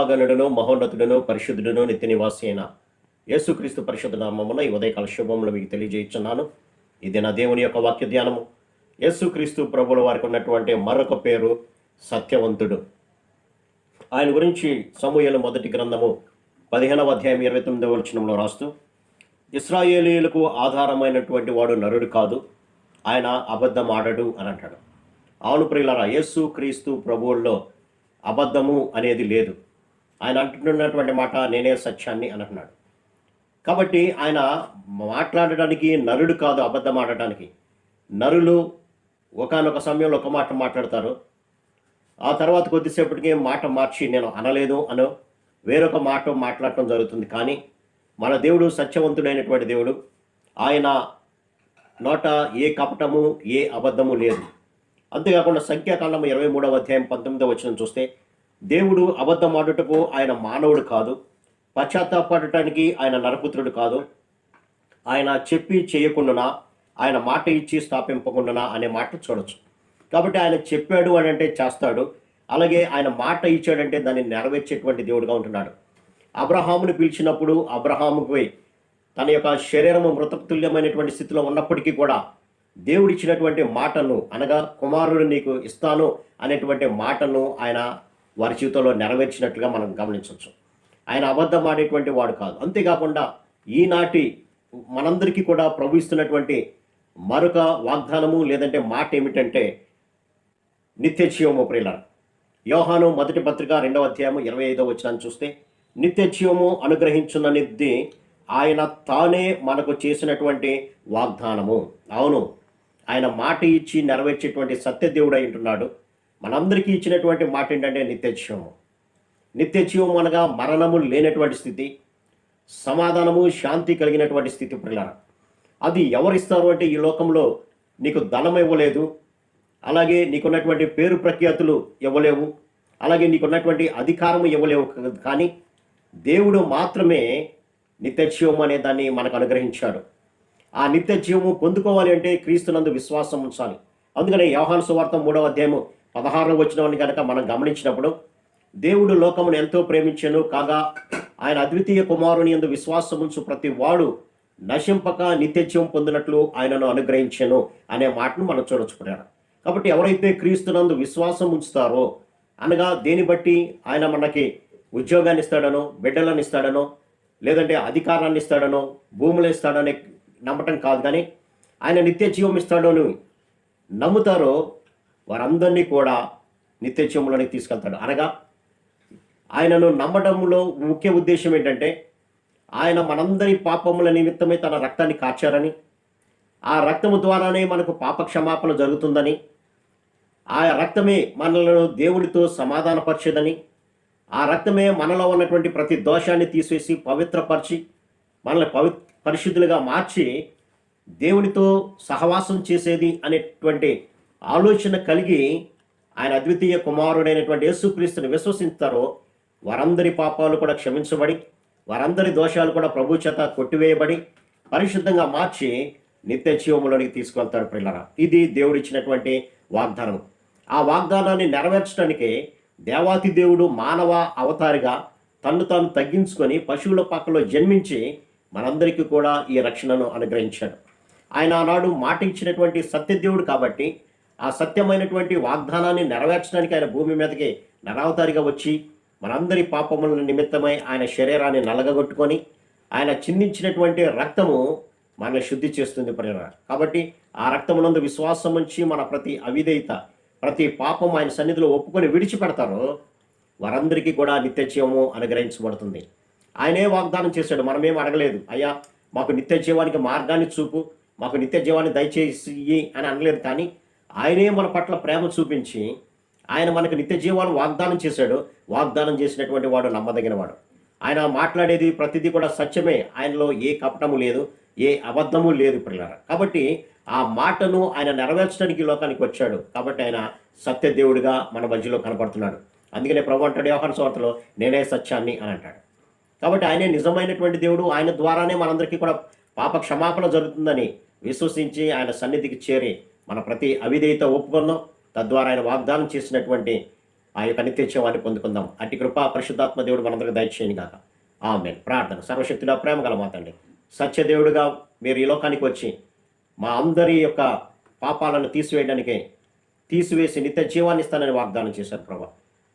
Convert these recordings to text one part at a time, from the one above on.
మహాగణుడును మహోన్నతుడును పరిశుద్ధుడును నిత్య నివాసి అయిన యేసుక్రీస్తు పరిశుద్ధ నామమున ఈ ఉదయకాల శుభములు మీకు తెలియజేస్తున్నాను. ఇది నా దేవుని యొక్క వాక్య ధ్యానము. యేసుక్రీస్తు ప్రభువుల వారికి ఉన్నటువంటి మరొక పేరు సత్యవంతుడు. ఆయన గురించి సమూయేలు మొదటి గ్రంథము 15వ అధ్యాయం 29వ వచనంలో రాస్తూ, ఇశ్రాయేలీయులకు ఆధారమైనటువంటి వాడు నరుడు కాదు, ఆయన అబద్ధం ఆడడు అని అంటాడు. అవును ప్రియులారా, యేసుక్రీస్తు ప్రభువుల్లో అబద్ధము అనేది లేదు. ఆయన అంటున్నటువంటి మాట నేనే సత్యాన్ని అని అంటున్నాడు. కాబట్టి ఆయన మాట్లాడడానికి నరుడు కాదు, అబద్ధం ఆడటానికి. నరులు ఒకానొక సమయంలో ఒక మాట మాట్లాడతారు, ఆ తర్వాత కొద్దిసేపటికి మాట మార్చి నేను అనలేదు అనో వేరొక మాట మాట్లాడటం జరుగుతుంది. కానీ మన దేవుడు సత్యవంతుడైనటువంటి దేవుడు. ఆయన నోట ఏ కపటము ఏ అబద్ధము లేదు. అంతేకాకుండా సంఖ్యాకాండము 23వ అధ్యాయం 19వ వచనం చూస్తే, దేవుడు అబద్ధం ఆడుటకు ఆయన మానవుడు కాదు, పశ్చాత్తాపడటానికి ఆయన నరపుత్రుడు కాదు, ఆయన చెప్పి చేయకుండానా, ఆయన మాట ఇచ్చి స్థాపింపకుండానా అనే మాట చూడొచ్చు. కాబట్టి ఆయన చెప్పాడు అని అంటే చేస్తాడు, అలాగే ఆయన మాట ఇచ్చాడంటే దాన్ని నెరవేర్చేటువంటి దేవుడుగా ఉంటున్నాడు. అబ్రహామును పిలిచినప్పుడు అబ్రహాముపై తన యొక్క శరీరము మృతతుల్యమైనటువంటి స్థితిలో ఉన్నప్పటికీ కూడా దేవుడిచ్చినటువంటి మాటను, అనగా కుమారుడు నీకు ఇస్తాను అనేటువంటి మాటను ఆయన వారి జీవితంలో నెరవేర్చినట్లుగా మనం గమనించవచ్చు. ఆయన అబద్ధం ఆడేటువంటి వాడు కాదు. అంతేకాకుండా ఈనాటి మనందరికీ కూడా ప్రభు ఇస్తున్నటువంటి మరొక వాగ్దానము లేదంటే మాట ఏమిటంటే నిత్య జీవము. ప్రియులారా, యోహాను మొదటి పత్రిక 2వ అధ్యాయము 25వ వచనాన్ని చూస్తే, నిత్య జీవము అనుగ్రహించున్నది ఆయన తానే మనకు చేసినటువంటి వాగ్దానము. అవును, ఆయన మాట ఇచ్చి నెరవేర్చేటువంటి సత్యదేవుడు అయి ఉంటున్నాడు. మనందరికీ ఇచ్చినటువంటి మాట ఏంటంటే నిత్య జీవము. నిత్య జీవము అనగా మరణము లేనటువంటి స్థితి, సమాధానము శాంతి కలిగినటువంటి స్థితి. ప్రియులారా, అది ఎవరిస్తారు అంటే ఈ లోకంలో నీకు ధనం ఇవ్వలేదు, అలాగే నీకున్నటువంటి పేరు ప్రఖ్యాతులు ఇవ్వలేవు, అలాగే నీకున్నటువంటి అధికారము ఇవ్వలేవు. కానీ దేవుడు మాత్రమే నిత్య జీవము అనే దాన్ని మనకు అనుగ్రహించాడు. ఆ నిత్య జీవము పొందుకోవాలి అంటే క్రీస్తునందు విశ్వాసం ఉంచాలి. అందుకనే యోహాను సువార్త 3వ అధ్యాయము 16వ వచనాన్ని కనుక మనం గమనించినప్పుడు, దేవుడు లోకమును ఎంతో ప్రేమించెను కాగా ఆయన అద్వితీయ కుమారుని యందు విశ్వాసం ఉంచు ప్రతి వాడు నశింపక నిత్య జీవం పొందినట్లు ఆయనను అనుగ్రహించెను అనే మాటను మనం చూడొచ్చుకున్నారు. కాబట్టి ఎవరైతే క్రీస్తునందు విశ్వాసం ఉంచుతారో, అనగా దేని బట్టి ఆయన మనకి ఉద్యోగాన్ని ఇస్తాడనో, బిడ్డలను ఇస్తాడనో, లేదంటే అధికారాన్ని ఇస్తాడనో, భూములు ఇస్తాడనే నమ్మటం కాదు, కానీ ఆయన నిత్య జీవం ఇస్తాడని నమ్ముతారో వారందరినీ కూడా నిత్య జీవంలోనికి తీసుకెళ్తాడు. అనగా ఆయనను నమ్మడంలో ముఖ్య ఉద్దేశం ఏంటంటే, ఆయన మనందరి పాపముల నిమిత్తమే తన రక్తాన్ని కార్చారని, ఆ రక్తము ద్వారానే మనకు పాప క్షమాపణ జరుగుతుందని, ఆ రక్తమే మనలను దేవునితో సమాధానపరిచేదని, ఆ రక్తమే మనలో ఉన్నటువంటి ప్రతి దోషాన్ని తీసివేసి పవిత్రపరిచి మనల్ని పరిశుద్ధులుగా మార్చి దేవునితో సహవాసం చేసేది అనేటువంటి ఆలోచన కలిగి ఆయన అద్వితీయ కుమారుడైనటువంటి యేసుక్రీస్తుని విశ్వసిస్తారో వారందరి పాపాలు కూడా క్షమించబడి, వారందరి దోషాలు కూడా ప్రభు చేత కొట్టివేయబడి పరిశుద్ధంగా మార్చి నిత్య జీవములోనికి తీసుకెళ్తాడు. ప్రియులారా, ఇది దేవుడిచ్చినటువంటి వాగ్దానం. ఆ వాగ్దానాన్ని నెరవేర్చడానికి దేవాతి దేవుడు మానవ అవతారిగా తన్ను తాను తగ్గించుకొని పశువుల పాకలో జన్మించి మనందరికీ కూడా ఈ రక్షణను అనుగ్రహించాడు. ఆయన ఆనాడు మాట ఇచ్చినటువంటి సత్యదేవుడు కాబట్టి ఆ సత్యమైనటువంటి వాగ్దానాన్ని నెరవేర్చడానికి ఆయన భూమి మీదకి నరావతారిగా వచ్చి మనందరి పాపముల నిమిత్తమై ఆయన శరీరాన్ని నలగగొట్టుకొని ఆయన చిందించినటువంటి రక్తము మనల్ని శుద్ధి చేస్తుంది ప్రియులారా. కాబట్టి ఆ రక్తమునందు విశ్వాసం ఉంచి మన ప్రతి అవిధేయత, ప్రతి పాపం ఆయన సన్నిధిలో ఒప్పుకొని విడిచిపెడతారో వారందరికీ కూడా నిత్య జీవము అనుగ్రహించబడుతుంది. ఆయనే వాగ్దానం చేశాడు, మనమేం అడగలేదు. అయ్యా మాకు నిత్య జీవానికి మార్గాన్ని చూపు, మాకు నిత్య జీవాన్ని దయచేసి అని అనలేదు. కానీ ఆయనే మన పట్ల ప్రేమ చూపించి ఆయన మనకు నిత్య జీవాన్ని వాగ్దానం చేశాడు. వాగ్దానం చేసినటువంటి వాడు నమ్మదగిన వాడు. ఆయన మాట్లాడేది ప్రతిదీ కూడా సత్యమే, ఆయనలో ఏ కపటము లేదు, ఏ అబద్ధము లేదు ప్రియులారా. కాబట్టి ఆ మాటను ఆయన నెరవేర్చడానికి లోకానికి వచ్చాడు. కాబట్టి ఆయన సత్యదేవుడిగా మన మధ్యలో కనపడుతున్నాడు. అందుకనే ప్రభు అంటాడు యోహాను సువార్తలో, నేనే సత్యాన్ని అని అంటాడు. కాబట్టి ఆయనే నిజమైనటువంటి దేవుడు. ఆయన ద్వారానే మనందరికీ కూడా పాప క్షమాపణ జరుగుతుందని విశ్వసించి ఆయన సన్నిధికి చేరి మన ప్రతి అవిధేయత ఒప్పుకుందాం. తద్వారా ఆయన వాగ్దానం చేసినటువంటి ఆ యొక్క నిత్య జీవాన్ని పొందుకుందాం. అట్టి కృప పరిశుద్ధాత్మ దేవుడు మనందరికీ దయచేయను గాక. ఆమేన్. ప్రార్థన. సర్వశక్తుడా ప్రేమ గల మా తండ్రి, సత్యదేవుడుగా మీరు ఈ లోకానికి వచ్చి మా అందరి యొక్క పాపాలను తీసివేసి నిత్య జీవాన్ని ఇస్తానని వాగ్దానం చేశారు ప్రభా.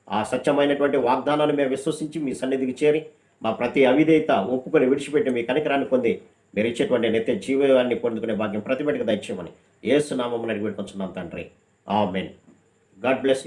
ఆ సత్యమైనటువంటి వాగ్దానాన్ని మేము విశ్వసించి మీ సన్నిధికి చేరి మా ప్రతి అవిధేయత ఒప్పుకొని విడిచిపెట్టి మీ కనికరాన్ని పొంది మీరు ఇచ్చేటువంటి నిత్య జీవాన్ని పొందుకునే భాగ్యం ప్రతి బిడ్డకు దయచేయమని యేసు నామమున అడిగి పెట్టుకుంటున్నాం తండ్రి. ఆమేన్. God bless you.